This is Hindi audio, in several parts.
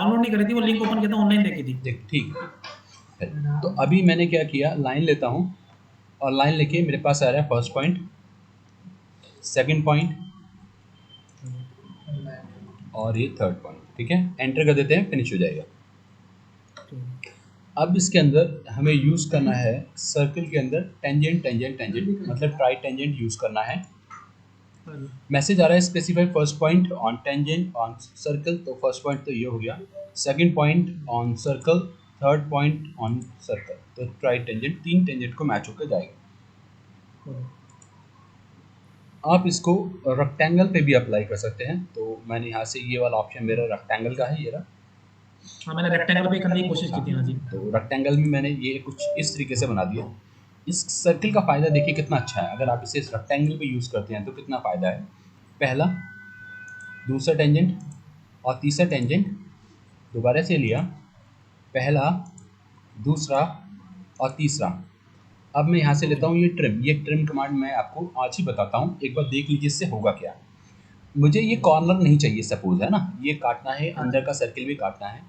डाउनलोड नहीं करी थी, वो लिंक ओपन किया था, ऑनलाइन देखी थी। देख ठीक है। तो अभी मैंने क्या किया, लाइन लेता हूँ और लाइन लेके मेरे पास आ रहा है फर्स्ट पॉइंट, सेकंड पॉइंट और ये थर्ड पॉइंट। ठीक है, एंटर कर देते हैं, फिनिश हो जाएगा। अब इसके अंदर हमें यूज़ करना है सर्कल के अंदर टेंजेंट टेंजेंट टेंजेंट, मतलब ट्राई टेंजेंट यूज़ करना है। मैसेज आ रहा है specify first point on tangent on circle, तो फर्स्ट पॉइंट तो ये हो गया, second point on circle, third point on circle, तो ट्राई टेंजेंट, तीन टेंजेंट को मैच होकर जाएगा। आप इसको रेक्टेंगल पे भी अप्लाई कर सकते हैं, तो मैंने यहाँ से ये वाला ऑप्शन मेरा रेक्टेंगल का है, ये रहा। हाँ, मैंने रेक्टेंगल पे करने की कोशिश की थी। हाँ जी। तो रेक्टेंगल में मैंने ये कुछ इस तरीके से बना दिया। इस सर्कल का फ़ायदा देखिए कितना अच्छा है, अगर आप इसे रेक्टेंगल पे यूज़ करते हैं तो कितना फ़ायदा है। पहला, दूसरा टेंजेंट और तीसरा टेंजेंट दोबारा से लिया, पहला, दूसरा और तीसरा। अब मैं यहाँ से लेता हूँ ये ट्रिम कमांड मैं आपको आज ही बताता हूँ, एक बार देख लीजिए इससे होगा क्या। मुझे ये कॉर्नर नहीं चाहिए सपोज, है ना, ये काटना है, अंदर का सर्किल भी काटना है।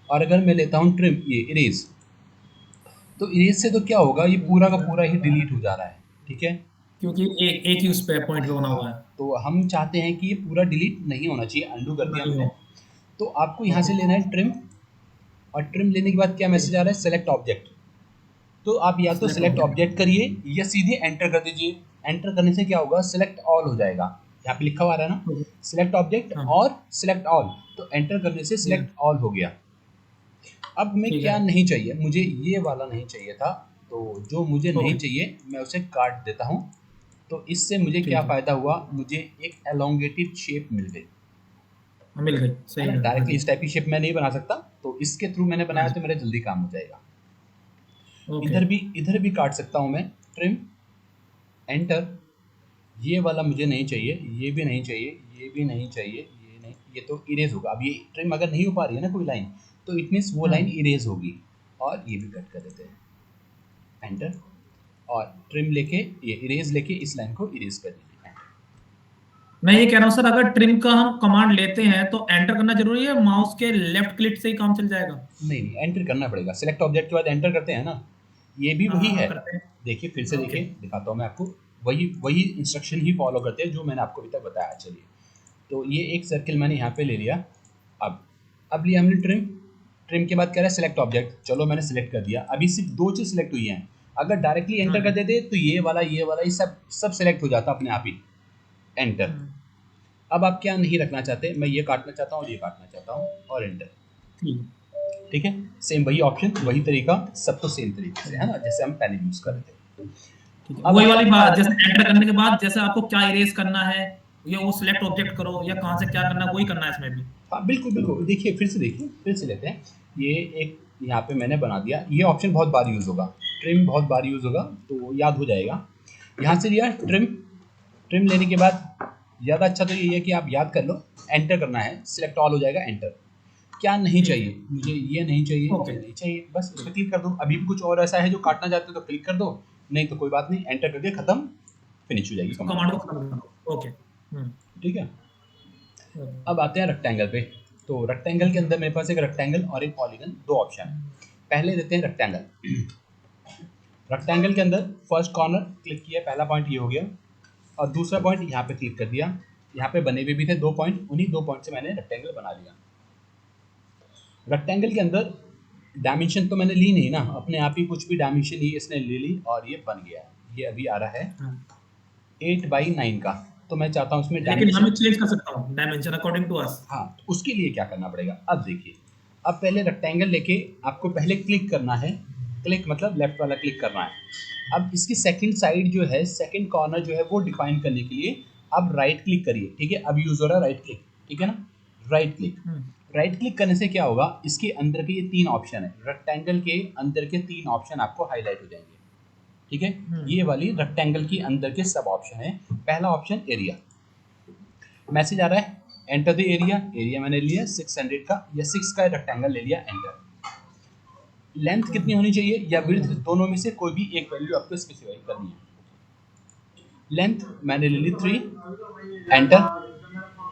और अगर मैं लेता हूँ ट्रिम, ये इरेज, तो इरेज से तो क्या होगा, ये पूरा का पूरा ही डिलीट हो जा रहा है। ठीक है, क्योंकि एक ही उस पे पॉइंट पे बना हुआ है। तो हम चाहते हैं कि ये पूरा डिलीट नहीं होना चाहिए, अंडू कर दिया नहीं मैंने। हो। तो आपको यहाँ से ओके। लेना है ट्रिम, और ट्रिम लेने के बाद क्या मैसेज आ रहा है, सेलेक्ट ऑब्जेक्ट। तो आप या तो सेलेक्ट सिलेक्ट ऑब्जेक्ट। ऑब्जेक्ट करिए या सीधे एंटर कर दीजिए। एंटर करने से क्या होगा, सिलेक्ट ऑल हो जाएगा, यहाँ पे लिखा हुआ आ रहा है ना, सिलेक्ट ऑब्जेक्ट हाँ। और सिलेक्ट ऑल, तो एंटर करने से ठीक है। सिलेक्ट ऑल हो गया। अब हमें ठीक है। क्या नहीं चाहिए, मुझे ये वाला नहीं चाहिए था, तो जो मुझे नहीं ओके। चाहिए मैं उसे काट देता हूँ। तो इससे मुझे क्या ठीक है। फ़ायदा हुआ, मुझे एक एलोंगेटेड शेप मिल गई, हाँ, मिल गई, है सही ना। है। हाँ डायरेक्टली जी। इस टाइप की शेप मैं नहीं बना सकता, तो इसके थ्रू मैंने हाँ बनाया जी। तो मेरा जल्दी काम हो जाएगा। ओके। इधर भी काट सकता हूँ मैं, ट्रिम, एंटर। ये वाला मुझे नहीं चाहिए, ये भी नहीं चाहिए, ये भी नहीं चाहिए, ये नहीं, ये तो इरेज होगा। अब ये ट्रिम अगर नहीं हो पा रही है ना कोई लाइन, तो इट मीन्स वो लाइन इरेज होगी। और ये भी कट कर देते हैं, एंटर, और ट्रिम लेके, ये इरेज लेके इस लाइन को इरेज कर दीजिए। मैं ये कह रहा हूँ सर, अगर ट्रिम का हम कमांड लेते हैं तो एंटर करना जरूरी है, माउस के लेफ्ट क्लिक से ही काम चल जाएगा? नहीं नहीं, एंटर करना पड़ेगा, सेलेक्ट ऑब्जेक्ट के बाद एंटर करते हैं ना, ये भी हाँ वही हाँ है। हाँ, करते देखिए फिर से हैं। ओके। देखिए, दिखाता हूँ मैं आपको, वही वही इंस्ट्रक्शन ही फॉलो करते हैं जो मैंने आपको अभी तक बताया। चलिए, तो ये एक सर्किल मैंने यहाँ पे ले लिया। अब लिया हमने ट्रिम, ट्रिम के बाद कह रहा है सेलेक्ट ऑब्जेक्ट, चलो मैंने सेलेक्ट कर दिया। अभी सिर्फ दो चीज़ सेलेक्ट हुई हैं, अगर डायरेक्टली हाँ एंटर कर जी। देते तो ये वाला ये सब सब सेलेक्ट हो जाता अपने आप ही, एंटर। हम्म, अब आप क्या नहीं रखना चाहते, मैं ये काटना चाहता हूँ और ये काटना चाहता हूँ, और एंटर। ठीक। ठीक है, सेम वही ऑप्शन, ठीक। वही तरीका, सब तो सेम तरीके से, है हम्म, ना, जैसे हम पहले यूज कर रहे थे। ठीक है, अब वही वाली बात, जैसे एंटर करने के बाद जैसे आपको क्या इरेज करना है, या वो सिलेक्ट ऑब्जेक्ट करो, या कहाँ से क्या करना है, वही करना है इसमें भी। हाँ बिल्कुल बिल्कुल, देखिए फिर से देखिए, फिर से लेते हैं। ये एक यहाँ पे मैंने बना दिया, ये ऑप्शन बहुत बार यूज़ होगा, ट्रिम बहुत बार यूज़ होगा, तो याद हो जाएगा। यहाँ से लिया ट्रिम, ट्रिम लेने के बाद ज़्यादा अच्छा तो ये है कि आप याद कर लो, एंटर करना है, सिलेक्ट ऑल हो जाएगा, एंटर। क्या नहीं ठीक है। चाहिए मुझे, ये नहीं चाहिए, ओके। ये नहीं चाहिए, बस इस पर क्लिक कर दो। अभी भी कुछ और ऐसा है जो काटना चाहते हो तो क्लिक कर दो, नहीं तो कोई बात नहीं, एंटर कर दिया, खत्म, फिनिश हो जाएगी इसको कमांड। कमांड को खत्म कर दो। ओके। ठीक है, हम्म, अब आते हैं रेक्टेंगल पे। तो रेक्टेंगल के अंदर मेरे पास एक रेक्टेंगल और एक पॉलीगन, दो ऑप्शन है। पहले देते हैं रेक्टेंगल। रेक्टेंगल के अंदर फर्स्ट कॉर्नर क्लिक किया, पहला पॉइंट ये हो गया, और दूसरा पॉइंट यहाँ पे क्लिक कर दिया। यहाँ पे बने हुए भी थे दो पॉइंट, उन्हीं दो पॉइंट से मैंने रेक्टेंगल बना लिया। रेक्टेंगल के अंदर डायमेंशन तो मैंने ली नहीं ना, अपने आप ही कुछ भी डायमेंशन ली इसने ले ली और ये बन गया। ये अभी आ रहा है हाँ। 8x9 का, तो मैं चाहता हूँ उसमें लेकिन हम डायमेंशन। चेंज कर सकता हूँ डायमेंशन अकॉर्डिंग टू अस। हाँ, तो उसके लिए क्या करना पड़ेगा, अब देखिए। अब पहले रेक्टेंगल लेके आपको पहले क्लिक करना है, क्लिक मतलब लेफ्ट वाला क्लिक करना है। अब इसकी सेकंड साइड जो है, सेकंड कॉर्नर जो है वो डिफाइन करने के लिए अब राइट क्लिक करिए। ठीक है, अब यूज हो रहा है राइट क्लिक, ठीक है ना, राइट क्लिक। राइट क्लिक करने से क्या होगा, इसके अंदर के ये तीन ऑप्शन है, रेक्टेंगल के अंदर के तीन ऑप्शन आपको हाईलाइट हो जाएंगे। ठीक है, ये वाली रेक्टेंगल के अंदर के सब ऑप्शन है। पहला ऑप्शन एरिया, मैसेज आ रहा है एंटर द एरिया, एरिया मैंने लिया 600 का, या 6 का रेक्टेंगल ले लिया, एंटर। लेंथ कितनी होनी चाहिए या विड्थ, दोनों में से कोई भी एक वैल्यू आपको स्पेसिफाई करनी है। लेंथ मैंने ले ली 3, एंटर,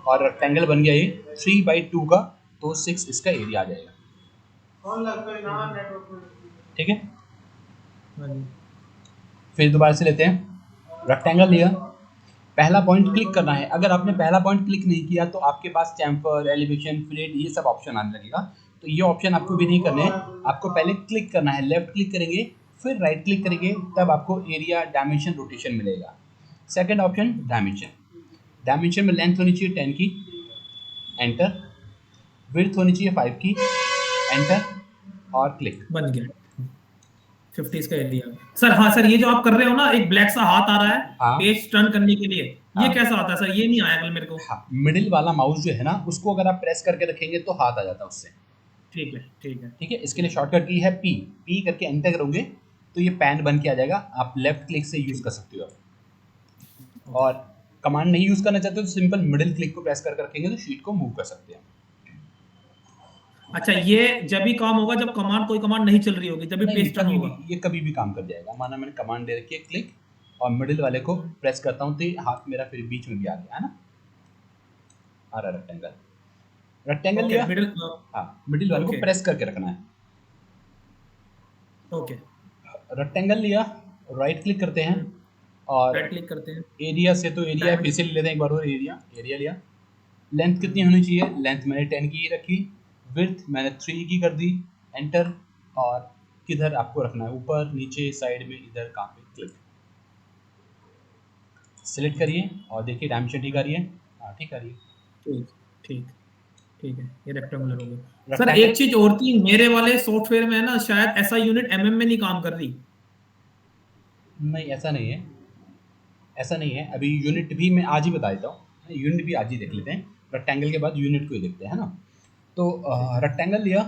और रेक्टेंगल बन गया ये 3/2 का, तो 6 इसका एरिया आ जाएगा। ठीक है, हाँ जी। फिर दोबारा से लेते हैं। रेक्टेंगल लिया, पहला पॉइंट क्लिक करना है। अगर आपने पहला पॉइंट क्लिक नहीं किया तो आपके पास चैम्फर, एलिवेशन, फिलेट ये सब ऑप्शन आने लगेगा। तो ये ऑप्शन आपको भी नहीं करने हैं, आपको पहले क्लिक करना है। लेफ्ट क्लिक करेंगे, फिर राइट क्लिक करेंगे, तब आपको एरिया, डायमेंशन, रोटेशन मिलेगा। सेकंड ऑप्शन डायमेंशन, डायमेंशन में लेंथ होनी चाहिए 10 की, एंटर। विड्थ होनी चाहिए 5 की, एंटर और क्लिक। बन गया 50 का एरिया। सर हाँ सर, ये जो आप कर रहे हो ना, एक ब्लैक सा हाथ आ रहा है हाँ पेज टर्न करने के लिए, ये हाँ कैसा आता है सर? ये नहीं आया कल मेरे को। हाँ, मिडिल वाला माउस जो है ना, उसको अगर आप प्रेस करके रखेंगे तो हाथ आ जाता है उससे। ठीक है ठीक है। ठीक है, इसके लिए शॉर्टकट की है पी। पी करके एंटर करोगे तो ये पैन बन के आ जाएगा। आप लेफ्ट क्लिक से यूज कर सकते हो। और कमांड नहीं यूज करना चाहते हो तो सिंपल मिडिल क्लिक को प्रेस करके रखेंगे तो शीट को मूव कर सकते हैं। अच्छा, ये जब भी काम होगा जब कोई कमांड नहीं चल रही होगी, जब भी नहीं, पेज टर्न कभी होगा। भी, ये कभी भी काम कर जाएगा। माना मैंने कमांड दे रखी है क्लिक, और मिडिल वाले को प्रेस करता हूँ तो ये हाथ मेरा फिर बीच में भी आ गया है ना, आ रहा रेक्टेंगल। रेक्टेंगल ओके लिया, मिडिल। हाँ मिडिल वाले को ओके प्रेस करके रखना है। ओके। रेक्टेंगल लिया, राइट क्लिक करते हैं और राइट क्लिक करते हैं। एरिया से, तो एरिया फिर से ले लेते हैं एक बार और। एरिया, एरिया लिया। लेंथ कितनी होनी चाहिए? लेंथ मैंने 10 की रखी, विड्थ मैंने 3 की कर दी, एंटर। और किधर आपको रखना है, ऊपर, नीचे, साइड में, इधर कहाँ पे, क्लिक। सिलेक्ट करिए और देखिए डायमेंशन ठीक आ रही है। हाँ ठीक आ रही है। ठीक ठीक ठीक है, ये रेक्टेंगुलर हो गया। सर रेक्टेंगल, एक चीज और थी, मेरे वाले सॉफ्टवेयर में है ना, शायद ऐसा यूनिट एमएम में नहीं काम कर रही। नहीं ऐसा नहीं है, ऐसा नहीं है। अभी यूनिट भी मैं आज ही बता देता हूँ, यूनिट भी आज ही देख लेते हैं। रेक्टेंगल के बाद यूनिट को ही देखते हैं, है ना। तो रेक्टेंगल लिया,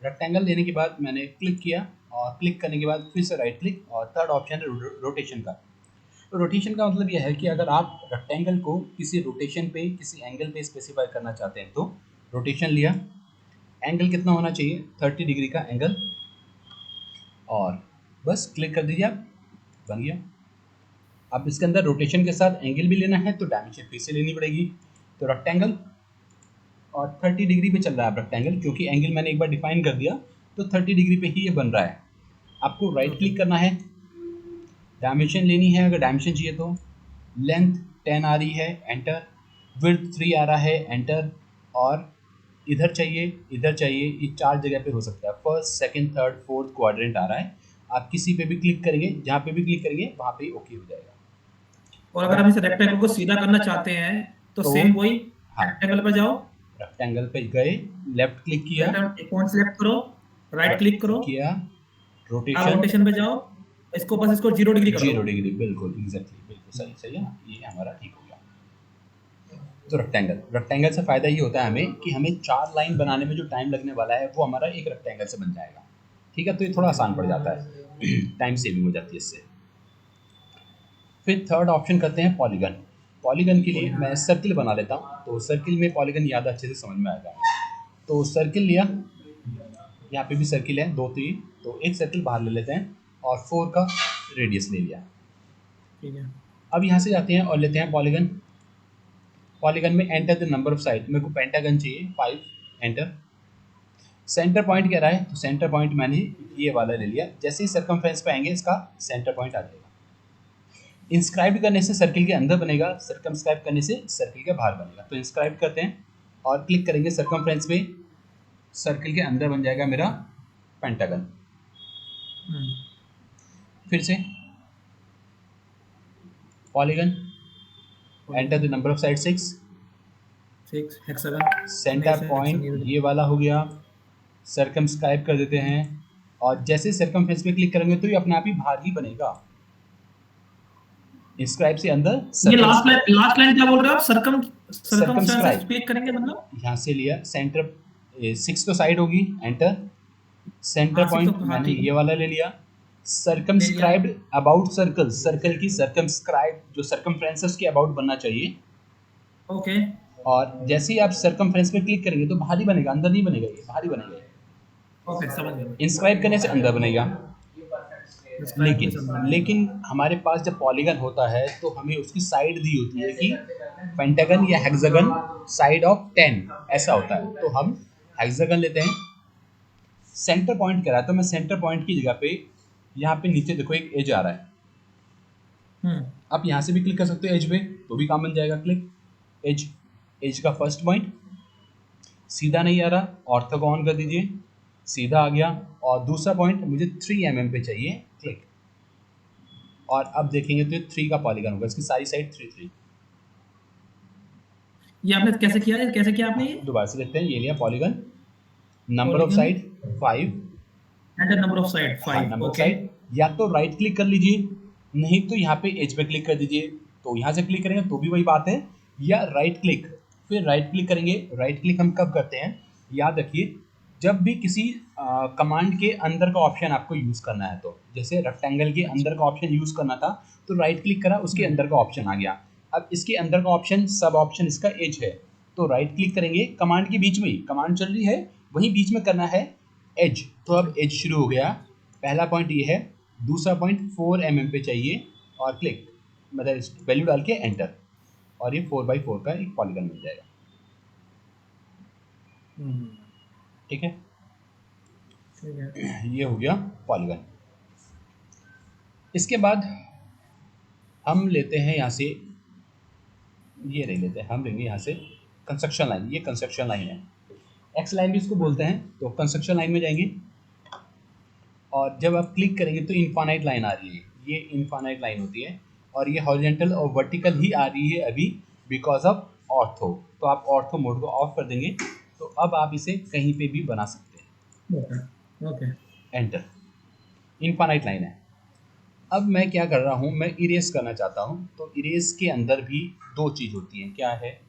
रेक्टेंगल लेने के बाद मैंने क्लिक किया, और क्लिक करने के बाद फिर से राइट क्लिक, और थर्ड ऑप्शन है रोटेशन का। तो रोटेशन का मतलब यह है कि अगर आप रेक्टेंगल को किसी रोटेशन पे, किसी एंगल पे स्पेसिफाई करना चाहते हैं तो रोटेशन लिया। एंगल कितना होना चाहिए? 30 डिग्री का एंगल, और बस क्लिक कर दीजिए, आप बन गया। अब इसके अंदर रोटेशन के साथ एंगल भी लेना है तो डायमेंशन फिर से लेनी पड़ेगी। तो रेक्टेंगल, और 30 डिग्री पे चल रहा है रेक्टेंगल, क्योंकि एंगल मैंने एक बार डिफाइन कर दिया तो 30 डिग्री पे ही ये बन रहा है। आपको राइट क्लिक करना है, डायमेंशन लेनी है अगर डायमेंशन चाहिए तो। लेंथ 10 आ रही है, एंटर। विड्थ 3 आ रहा है, एंटर। और इधर चाहिए, इधर चाहिए, ये 4 जगह पे हो सकता है। First, second, third, fourth quadrant आ रहा है। आप किसी पे भी क्लिक करेंगे, जहाँ पे भी क्लिक करेंगे वहाँ पे ही ओके हो जाएगा। और अगर हम इस रेक्टेंगल को सीधा करना चाहते हैं तो तो सेम वही, हाँ, रेक्टेंगल पे जाओ, रेक्टेंगल पे गए, लेफ्ट क्लिक किया, रेक्टेंगल पॉइंट सेलेक्ट करो, राइट क्लिक करो, किया, अब रोटेशन, रोटेशन पे जाओ, इसको बस इसको 0 डिग्री कर दो। 0 डिग्री, बिल्कुल एग्जैक्टली, बिल्कुल सही सही है ना, ये हमारा ठीक हो गया। तो रेक्टेंगल, रेक्टेंगल से फ़ायदा ये होता है हमें कि हमें 4 लाइन बनाने में जो टाइम लगने वाला है वो हमारा एक रेक्टेंगल से बन जाएगा। ठीक है, तो ये थोड़ा आसान पड़ जाता है, टाइम सेविंग हो जाती है इससे। फिर थर्ड ऑप्शन करते हैं पॉलीगन। पॉलीगन के लिए मैं सर्किल बना लेता हूँ, तो सर्किल में पॉलीगन ज़्यादा अच्छे से समझ में आएगा। तो सर्किल लिया, यहाँ पे भी सर्किल है 2 3, तो एक सर्किल बाहर ले लेते हैं और 4 का रेडियस ले लिया। ठीक है, अब यहाँ से जाते हैं और लेते हैं पॉलीगन। पॉलीगन में enter the number of side, मेरे को पेंटागन चाहिए 5, एंटर। सेंटर पॉइंट कह रहा है तो सेंटर पॉइंट मैंने ये वाला ले लिया। जैसे ही सर्कमफ्रेंस पे आएंगे इसका सेंटर पॉइंट आ जाएगा। इंस्क्राइब करने से सर्किल के अंदर बनेगा, सर्कमस्क्राइब करने से सर्किल के बाहर बनेगा। तो इंस्क्राइब करते हैं और क्लिक करेंगे सर्कमफ्रेंस पे, सर्किल के अंदर बन जाएगा मेरा पेंटागन। फिर से polygon, enter the number of side 6, hexagon, centre point ये वाला हो गया। सर्कमस्क्राइब कर देते हैं और जैसे सर्कमफ्रेंस पे क्लिक करेंगे तो ये अपने आप ही बाहर ही बनेगा। इंस्क्राइब से अंदर, ये लास्ट लाइन क्या बोल रहे हो आप? सर्कमस्क्राइब क्लिक करेंगे मतलब यहाँ से लिया, सेंटर 6 तो साइड होगी, एंटर। सेंटर पॉइंट मैंने ये वाला ले लिया। सर्कमस्क्राइब्ड अबाउट सर्कल, सर्कल की सर्कमस्क्राइब जो सर्कमफ्रेंस है उसके अबाउट बनना चाहिए। ओके, और जैसे ही आप सर्कमफ्रेंस पे क्लिक करेंगे तो बाहर ही बनेगा, अंदर नहीं बनेगा, ये बाहर ही बनेगा। ओके समझ गया। इंस्क्राइब करने से अंदर बनेगा। लेकिन हमारे पास जब पॉलीगन होता है तो हमें उसकी साइड दी होती है कि पेंटागन या हेक्सागन साइड ऑफ 10 ऐसा होता है। तो हम हेक्सागन लेते हैं, सेंटर पॉइंट कह रहा है तो मैं सेंटर पॉइंट की जगह पे यहाँ पे नीचे देखो एक एज आ रहा है, आप यहाँ से भी क्लिक कर सकते हो एज पे, तो भी काम बन जाएगा। क्लिक एज, एज का फर्स्ट पॉइंट सीधा नहीं आ रहा, ऑर्थो को ऑन कर दीजिए, सीधा आ गया। और दूसरा पॉइंट मुझे 3 mm पे चाहिए, क्लिक, और अब देखेंगे तो 3 का पॉलीगन होगा, इसकी सारी साइड 3 3। ये आपने कैसे किया है, कैसे किया आपने ये? दोबारा से देखते हैं, ये लिया polygon, number of polygon side 5, and the number of side हाँ 5, नंबर ऑफ ओके। साइड, या तो राइट क्लिक कर लीजिए, नहीं तो यहाँ पे एज पे क्लिक कर दीजिए, तो यहाँ से क्लिक करेंगे तो भी वही बात है, या राइट क्लिक, फिर राइट क्लिक करेंगे। राइट क्लिक हम कब करते हैं, याद रखिए, जब भी किसी कमांड के अंदर का ऑप्शन आपको यूज़ करना है, तो जैसे रेक्टेंगल के अंदर का ऑप्शन यूज़ करना था तो राइट क्लिक करा, उसके अंदर का ऑप्शन आ गया। अब इसके अंदर का ऑप्शन, सब ऑप्शन इसका एज है, तो राइट क्लिक करेंगे, कमांड के बीच में ही, कमांड चल रही है वहीं बीच में करना है एज, तो अब एज शुरू हो गया। पहला पॉइंट ये है, दूसरा पॉइंट 4 mm पे चाहिए, और क्लिक, मतलब वैल्यू डाल के एंटर, और ये 4x4 का एक पॉलीगन मिल जाएगा। ठीक है, ठीक है। ये हो गया पॉलीगन। इसके बाद हम लेते हैं यहाँ से, ये ले लेते हैं, हम लेंगे यहाँ से कंस्ट्रक्शन लाइन, ये कंस्ट्रक्शन लाइन है, एक्स लाइन भी इसको बोलते हैं। तो कंस्ट्रक्शन लाइन में जाएंगे, और जब आप क्लिक करेंगे तो इनफाइनाइट लाइन आ रही है, ये इनफाइनाइट लाइन होती है, और ये हॉरिजॉन्टल और वर्टिकल ही आ रही है अभी बिकॉज ऑफ ऑर्थो, तो आप ऑर्थो मोड को ऑफ कर देंगे, तो अब आप इसे कहीं पे भी बना सकते हैं। ओके, एंटर, इनफाइनाइट लाइन है। अब मैं क्या कर रहा हूँ, मैं इरेज करना चाहता हूँ, तो इरेज के अंदर भी दो चीज़ होती हैं, क्या है,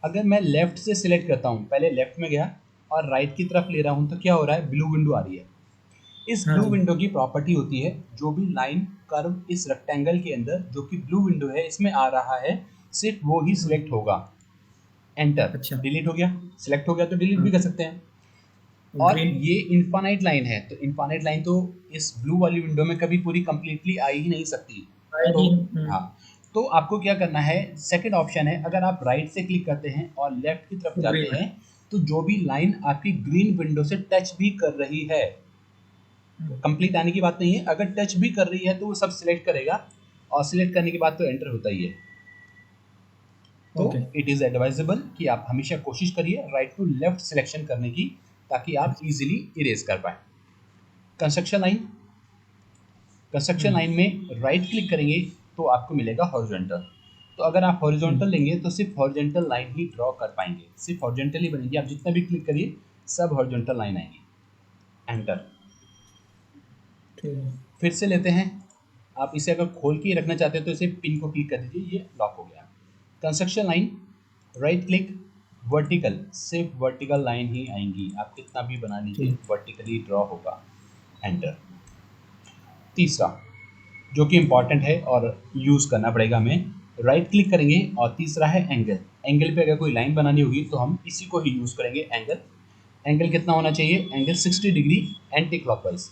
अगर मैं लेफ़्ट से सिलेक्ट करता हूँ, पहले लेफ़्ट में गया और राइट की तरफ ले रहा हूँ, तो क्या हो रहा है, ब्लू विंडो आ रही है। इस हाँ ब्लू जी। विंडो की प्रॉपर्टी होती है, जो भी लाइन कर्व इस रेक्टेंगल के अंदर जो कि ब्लू विंडो है इसमें आ रहा है, सिर्फ वो ही सिलेक्ट होगा। एंटर, अच्छा। डिलीट हो गया, सिलेक्ट हो गया तो डिलीट भी कर सकते हैं। और ग्रीन। ये इनफाइनाइट लाइन है, तो इनफाइनाइट लाइन तो इस ब्लू वाली विंडो में कभी पूरी कंप्लीटली आ ही नहीं सकती। तो हाँ, तो आपको क्या करना है, सेकंड ऑप्शन है, अगर आप राइट से क्लिक करते हैं और लेफ्ट की तरफ जाते ग्रीन। हैं, तो जो भी लाइन आपकी ग्रीन विंडो से टच भी कर रही है, कंप्लीट आने की बात नहीं है, अगर टच भी कर रही है तो वो सब सिलेक्ट करेगा, और सिलेक्ट करने के बाद तो एंटर होता ही है। तो ओके। इट इज़ एडवाइजेबल कि आप हमेशा कोशिश करिए राइट टू लेफ्ट सिलेक्शन करने की, ताकि आप इजीली इरेज कर पाएँ। कंस्ट्रक्शन लाइन, कंस्ट्रक्शन लाइन में राइट क्लिक करेंगे तो आपको मिलेगा हॉरिजॉन्टल, तो अगर आप हॉरिजॉन्टल लेंगे तो सिर्फ हॉरिजॉन्टल लाइन ही ड्रॉ कर पाएंगे, सिर्फ हॉरिजॉन्टल ही बनेगी, आप जितना भी क्लिक करिए सब हॉरिजॉन्टल लाइन आएंगी। एंटर, फिर से लेते हैं, आप इसे अगर खोल के रखना चाहते हैं तो इसे पिन को क्लिक कर दीजिए, ये लॉक हो गया। Construction line, right click, vertical, सिर्फ वर्टिकल लाइन ही आएंगी, आप कितना भी बना लीजिए वर्टिकली ड्रॉ होगा। एंटर। तीसरा जो कि इम्पॉर्टेंट है और यूज़ करना पड़ेगा हमें, राइट क्लिक करेंगे, और तीसरा है एंगल। एंगल पे अगर कोई लाइन बनानी होगी तो हम इसी को ही यूज़ करेंगे, एंगल। एंगल कितना होना चाहिए, एंगल 60 डिग्री एंटी क्लॉकवाइज,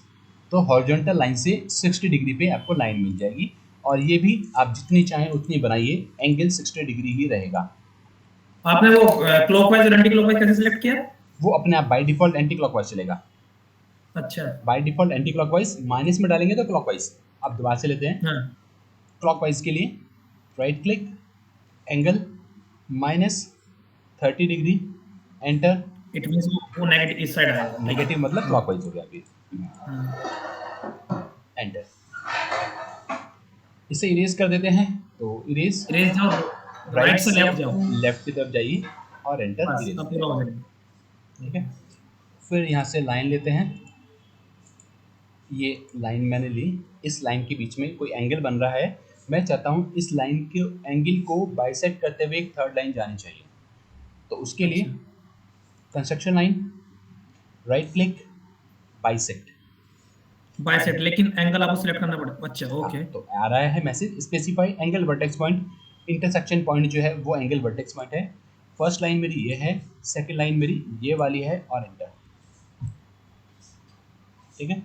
तो हॉरिजॉन्टल लाइन से 60 डिग्री पे आपको लाइन मिल जाएगी, और ये भी आप जितनी चाहें उतनी बनाइए, एंगल 60 डिग्री ही रहेगा। आपने वो क्लॉकवाइज और एंटी क्लॉकवाइज कैसे सिलेक्ट किया? वो अपने आप बाय डिफॉल्ट एंटी क्लॉकवाइज चलेगा। अच्छा। By default anti clockwise, minus में डालेंगे तो क्लॉकवाइज। अब दोबारा से लेते हैं, हाँ। क्लॉकवाइज के लिए right click, angle -30 degree, enter. It means वो नेगेटिव इस साइड आएगा। नेगेटिव मतलब क्लॉकवाइज हो गया अभी। एंटर, इसे इरेज कर देते हैं, तो इरेज, इरेज जाओ, राइट से लेफ्ट जाओ, लेफ्ट की तरफ जाइए और एंटर, बस इरेज। अब पूरा हो जाएगा। ठीक है, फिर यहाँ से लाइन लेते हैं, ये लाइन मैंने ली, इस लाइन के बीच में कोई एंगल बन रहा है, मैं चाहता हूँ इस लाइन के एंगल को बाइसेक्ट करते हुए एक थर्ड लाइन जानी चाहिए, तो उसके लिए construction line, right click, bisect. Bisect, लेकिन एंगल आपको सिलेक्ट करना पड़ेगा। अच्छा, ओके। तो आ रहा है message, specify angle vertex point, intersection point जो है वो एंगल वर्टेक्स पॉइंट है। फर्स्ट लाइन मेरी ये है, सेकंड लाइन मेरी ये वाली है, और एंटर। ठीक है,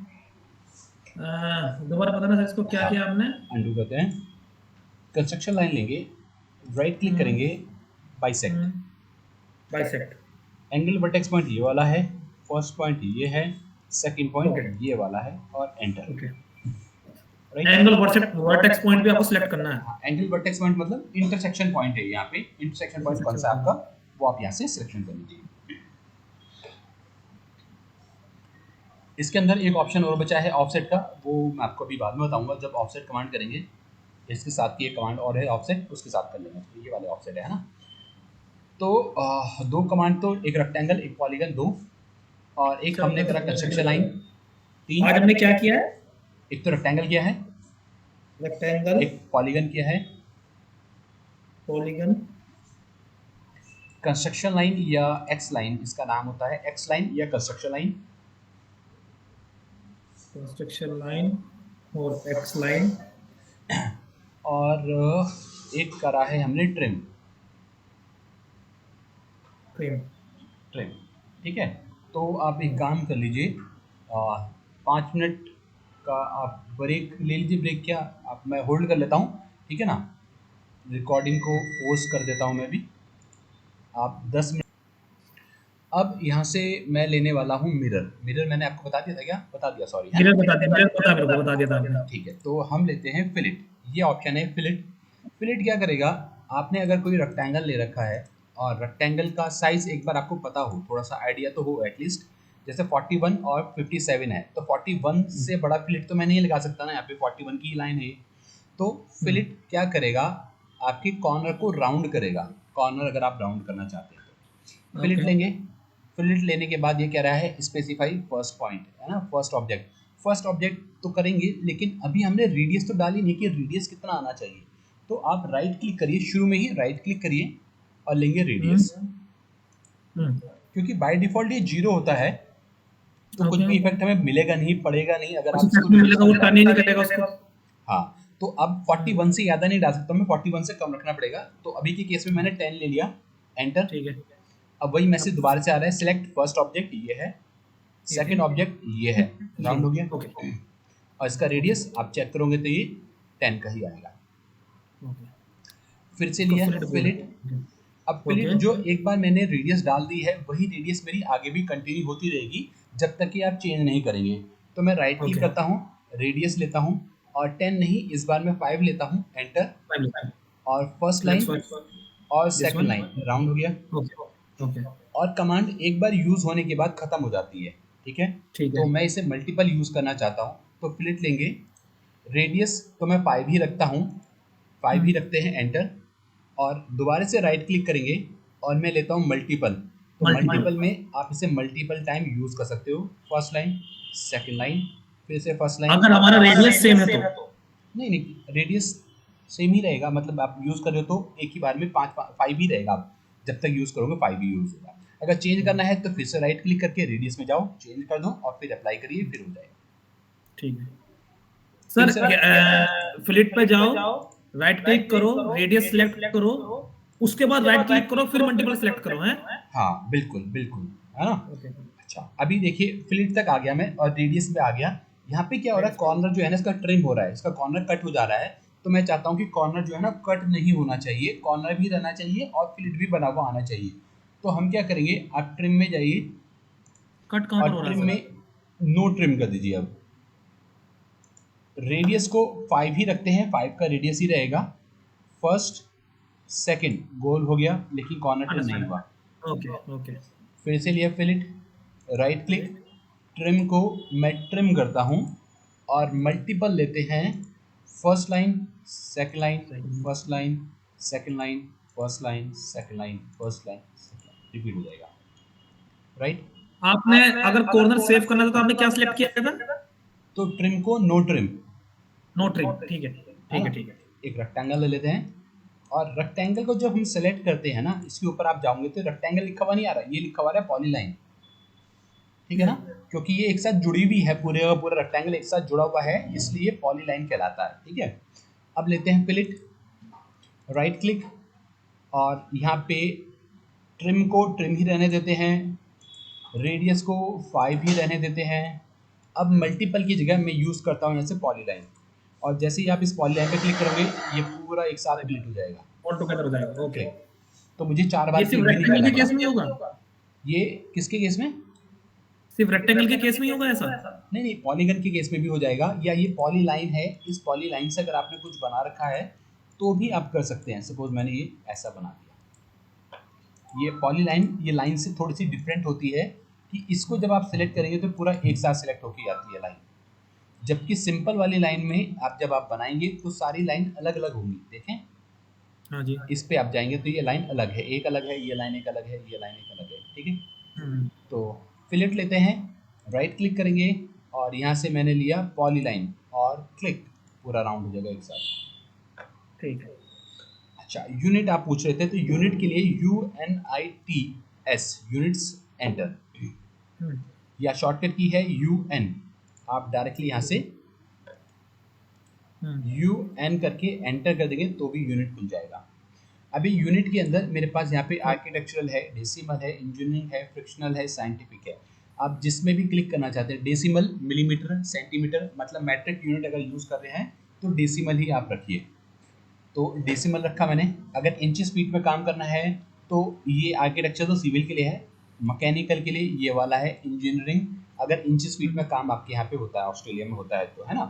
दोबारा बताना सर, इसको क्या किया आपने? अंडू करते हैं, कंस्ट्रक्शन लाइन लेंगे, राइट क्लिक करेंगे, bisect, bisect, angle vertex point ये वाला है, फर्स्ट पॉइंट ये है, सेकंड पॉइंट ये वाला है और enter. Okay, right, angle vertex point भी आपको सिलेक्ट करना है। एंगल वर्टेक्स पॉइंट मतलब इंटरसेक्शन पॉइंट है, यहाँ पे इंटरसेक्शन पॉइंट कौन सा है आपका, वो आप यहाँ से सिलेक्शन कर लीजिए। इसके अंदर एक ऑप्शन और बचा है ऑफसेट का, वो मैं आपको अभी बाद में बताऊंगा जब ऑफसेट कमांड करेंगे। इसके साथ की एक कमांड और है ऑफसेट, उसके साथ कर लेंगे, तो ये वाले ऑफसेट है ना। तो दो कमांड, तो एक रेक्टेंगल एक पॉलीगन दो, और एक हमने करा कंस्ट्रक्शन लाइन तीन। आज हमने क्या किया है? एक तो रेक्टेंगल किया है, रेक्टेंगल, एक पॉलीगन किया है, पॉलीगन, कंस्ट्रक्शन लाइन या एक्स लाइन, इसका नाम होता है एक्स लाइन या कंस्ट्रक्शन लाइन, कंस्ट्रक्शन लाइन और एक्स लाइन, और एक करा है हमने ट्रिम। ट्रिम, ट्रिम, ठीक है। तो आप एक काम कर लीजिए, 5 मिनट का आप ब्रेक ले लीजिए। ब्रेक क्या, आप मैं होल्ड कर लेता हूँ, ठीक है ना, रिकॉर्डिंग को पोस्ट कर देता हूँ मैं भी, आप 10 मिनट। अब यहाँ से मैं लेने वाला हूँ मिरर। मिरर मैंने आपको बता दिया था क्या, बता दिया, सॉरी, मिरर बता दिया, मिरर पता मेरे को बता दिया था आपने। ठीक है। तो हम लेते हैं फिलेट, ये ऑप्शन है फिलेट। फिलेट क्या करेगा, आपने अगर कोई रेक्टेंगल ले रखा है और रेक्टेंगल का साइज एक बार आपको पता हो, थोड़ा सा आइडिया तो हो एटलीस्ट, जैसे 41 और 57 है, तो 41 से बड़ा फिलेट तो मैं नहीं लगा सकता ना, यहाँ पे 41 की लाइन है। तो फिलेट क्या करेगा, आपके कॉर्नर को राउंड करेगा, कॉर्नर अगर आप राउंड करना चाहते हैं तो फिलेट लेंगे। फिलेट लेने के बाद ये कह रहा है स्पेसिफाई फर्स्ट पॉइंट, है ना, फर्स्ट ऑब्जेक्ट। फर्स्ट ऑब्जेक्ट तो करेंगे, लेकिन अभी हमने रेडियस तो डाली नहीं कि रेडियस कितना आना चाहिए। तो आप राइट क्लिक करिए, शुरू में ही राइट क्लिक करिए और लेंगे रेडियस, क्योंकि बाय डिफॉल्ट ये 0 होता है, तो कुछ भी इफेक्ट हमें मिलेगा नहीं, पड़ेगा नहीं अगर आप इसको मिलेगा, वो टर्न ही नहीं करेगा उसको। हाँ, तो अब 41 से ज़्यादा नहीं डाल सकता मैं, 41 से कम रखना पड़ेगा। तो अभी के केस में मैंने 10 ले लिया, एंटर। ठीक है, अब वही मैसेज दोबारा से आ रहा है, सिलेक्ट फर्स्ट ऑब्जेक्ट ये है, सेकंड ऑब्जेक्ट ये है, राउंड हो गया। और इसका रेडियस आप चेक करोगे तो ये 10 का ही आएगा। फिर से लिया फिलेट। अब फिलेट जो एक बार मैंने रेडियस डाल दी है, वही रेडियस मेरी आगे भी कंटिन्यू होती रहेगी जब तक कि आप चेंज नहीं करेंगे। तो मैं राइट क्लिक करता हूँ, रेडियस लेता हूँ, और 10 नहीं, इस बार मैं 5 लेता हूँ, एंटर। और फर्स्ट लाइन और सेकंड लाइन, राउंड हो गया। और कमांड एक बार यूज होने के बाद खत्म हो जाती है, ठीक है। तो मैं इसे मल्टीपल यूज करना चाहता हूँ, तो फिलेट लेंगे। रेडियस तो मैं 5 ही रखता हूँ, 5 ही रखते हैं, एंटर। और दोबारा से राइट क्लिक करेंगे और मैं लेता हूँ मल्टीपल। तो मल्टीपल में आप इसे मल्टीपल टाइम यूज कर सकते हो। फर्स्ट लाइन, सेकंड लाइन, फिर से फर्स्ट लाइन। अगर हमारा रेडियस सेम है तो नहीं, रेडियस सेम ही रहेगा, मतलब आप यूज कर रहे हो तो एक ही बार में 5 ही रहेगा। आप जब तक यूज करोगे 5 ही यूज होगा। अगर चेंज करना है तो फिर से राइट क्लिक करके रेडियस में जाओ, चेंज कर दो और फिर अप्लाई करिए, फिर हो जाएगा। ठीक है सर, फिलेट पे जाओ, राइट क्लिक करो, रेडियस सिलेक्ट करो, उसके बाद राइट क्लिक करो, फिर मल्टीपल सिलेक्ट करो, हैं? हाँ बिल्कुल बिल्कुल, है ना। अच्छा, अभी देखिए फिलेट तक आ गया मैं और रेडियस पे आ गया। यहाँ पे क्या हो रहा है, कॉर्नर जो है ना इसका ट्रिम हो रहा है, इसका कॉर्नर कट हो जा रहा है। तो मैं चाहता हूँ कि कॉर्नर जो है ना कट नहीं होना चाहिए, कॉर्नर भी रहना चाहिए और फिलेट भी बना हुआ आना चाहिए। तो हम क्या करेंगे, आप ट्रिम में जाइए, कट कहाँ पर हो रहा है? ट्रिम में नो ट्रिम कर दीजिए। अब रेडियस को 5 ही रखते हैं, 5 का रेडियस ही रहेगा। फर्स्ट सेकंड गोल हो गया, लेकिन कॉर्नर ट्रिम नहीं हुआ। ओके। फिर से लिया फिलेट, राइट क्लिक, ट्रिम को मैं ट्रिम करता हूँ और मल्टीपल लेते हैं। First line, second line, first line, second line, first line, second line, first line, repeat हो जाएगा, राइट। आपने अगर कॉर्नर सेव करना था तो आपने क्या सिलेक्ट किया था? तो ट्रिम को नो ट्रिम, ठीक है। एक रेक्टेंगल ले लेते हैं और रेक्टेंगल को जब हम सेलेक्ट करते हैं ना, इसके ऊपर आप जाओगे तो रेक्टेंगल लिखा हुआ नहीं आ रहा, ये लिखा हुआ है पॉलीलाइन, ठीक है ना, क्योंकि ये एक साथ जुड़ी हुई है, पूरे का पूरा रेक्टेंगल एक साथ जुड़ा हुआ है, इसलिए पॉलीलाइन कहलाता है, ठीक है। अब लेते हैं फिलेट, राइट क्लिक और यहाँ पे ट्रिम को ट्रिम ही रहने देते हैं, रेडियस को 5 ही रहने देते हैं। अब मल्टीपल की जगह मैं यूज़ करता हूँ यहाँ से पॉलीलाइन, और जैसे ही आप इस पॉलीलाइन पे क्लिक करोगे ये पूरा एक साथ डिलीट हो जाएगा, ऑल टुगेदर हो जाएगा। ओके, तो मुझे 4 बार ये सिर्फ रेक्टेंगल के केस में होगा? ये किसके केस में? सिर्फ रेक्टेंगल के केस में ही होगा ऐसा? नहीं नहीं, पॉलीगन के केस में भी हो जाएगा, या ये पॉली लाइन है, इस पॉली लाइन से अगर आपने कुछ बना रखा है तो भी आप कर सकते हैं। सपोज मैंने ये ऐसा बना दिया, ये पॉली लाइन, ये लाइन से थोड़ी सी डिफरेंट होती है कि इसको जब आप सिलेक्ट करेंगे तो पूरा एक साथ सिलेक्ट होकर आती है लाइन, जबकि सिंपल वाली लाइन में आप जब आप बनाएंगे तो सारी लाइन अलग अलग होंगी। देखें, हाँ जी। इस पे आप जाएंगे तो ये लाइन अलग है, एक अलग है, ये लाइन एक अलग है, ये लाइन एक अलग है, ठीक है। हम्म, तो फिलेट लेते हैं, राइट क्लिक करेंगे और यहाँ से मैंने लिया पॉली लाइन और क्लिक, पूरा राउंड हो जाएगा एक साथ। ठीक है। अच्छा, यूनिट आप पूछ रहे थे, तो यूनिट के लिए UNITS, यूनिट्स एंटर, हम्म, या शॉर्टकट की है UN, आप डायरेक्टली यहाँ से UN करके एंटर कर देंगे तो भी यूनिट खुल जाएगा। अभी यूनिट के अंदर मेरे पास यहाँ पे आर्किटेक्चरल है, डेसिमल है, इंजीनियरिंग है, फ्रिक्शनल है, साइंटिफिक है। आप जिसमें भी क्लिक करना चाहते हैं, डेसिमल मिलीमीटर सेंटीमीटर मतलब मैट्रिक यूनिट अगर यूज़ कर रहे हैं तो डेसिमल ही आप रखिए। तो डेसिमल रखा मैंने। अगर इंचेस फीट में काम करना है तो ये आर्किटेक्चर तो सिविल के लिए है, मैकेनिकल के लिए ये वाला है इंजीनियरिंग। अगर इंचेस फीट में काम आपके यहाँ पे होता है, ऑस्ट्रेलिया में होता है तो, है ना,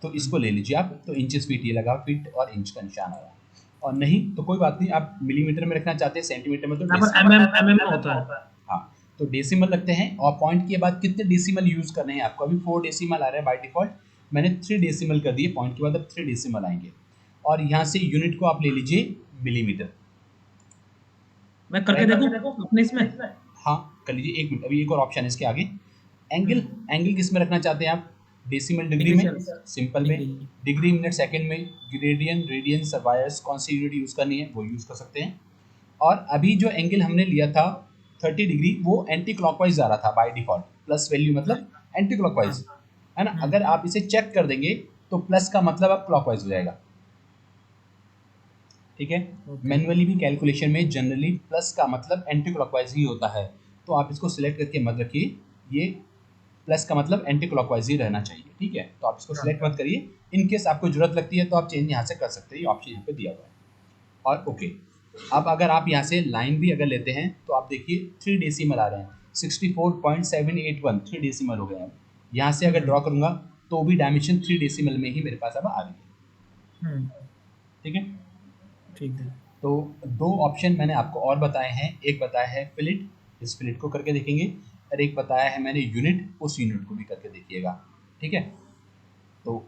तो इसको ले लीजिए आप। तो इंचेस फीट ये लगा, फीट और इंच का निशान आया, और नहीं तो कोई बात नहीं, आप मिलीमीटर में रखना चाहते हैं, सेंटीमीटर में तो एमएम में होता है। हाँ, तो डेसिमल रखते हैं। और पॉइंट के बाद कितने डेसिमल यूज़ करने हैं आपको, अभी 4 डेसिमल आ रहा है बाय डिफॉल्ट, मैंने 3 डेसिमल कर दिए, पॉइंट के बाद अब 3 डेसिमल आएंगे। और यहाँ से यूनिट को आप ले लीजिए मिलीमीटर। मैं करके देखूं अपने इसमें? हाँ कर लीजिए, एक मिनट, अभी एक और ऑप्शन है इसके आगे। एंगल, एंगल किस में रखना चाहते हैं आप, डेसिमल डिग्री में, सिंपल में, डिग्री मिनट सेकंड में, ग्रेडियन रेडियन सर्वायर्स, कौन सी यूनिट यूज़ करनी है वो यूज़ कर सकते हैं। और अभी जो एंगल हमने लिया था 30 डिग्री, वो एंटी क्लॉकवाइज जा रहा था बाय डिफॉल्ट, प्लस वैल्यू मतलब एंटी क्लॉकवाइज, है ना। अगर आप इसे चेक कर देंगे तो प्लस का मतलब अब क्लॉकवाइज हो जाएगा, ठीक है। मैनुअली भी कैलकुलेशन में जनरली प्लस का मतलब एंटी क्लॉकवाइज ही होता है, तो आप इसको सिलेक्ट करके मत रखिए, ये प्लस का मतलब एंटी क्लॉकवाइज ही रहना चाहिए, ठीक है। तो आप इसको सिलेक्ट मत करिए, इन केस आपको जरूरत लगती है तो आप चेंज यहाँ से कर सकते हैं, ये ऑप्शन यहाँ पे दिया हुआ है। और ओके, अब अगर आप यहाँ से लाइन भी अगर लेते हैं तो आप देखिए 3 डेसिमल आ रहे हैं, 64.781 3 डेसिमल हो गए हैं। यहाँ से अगर ड्रॉ करूँगा तो भी डायमेंशन 3 डेसिमल में ही मेरे पास अब आ रही है, ठीक है। ठीक है। तो 2 ऑप्शन मैंने आपको और बताए हैं, एक बताया है फिलिट, इस फिलिट को करके देखेंगे, और एक बताया है मैंने यूनिट, उस यूनिट को भी करके देखिएगा, ठीक है। तो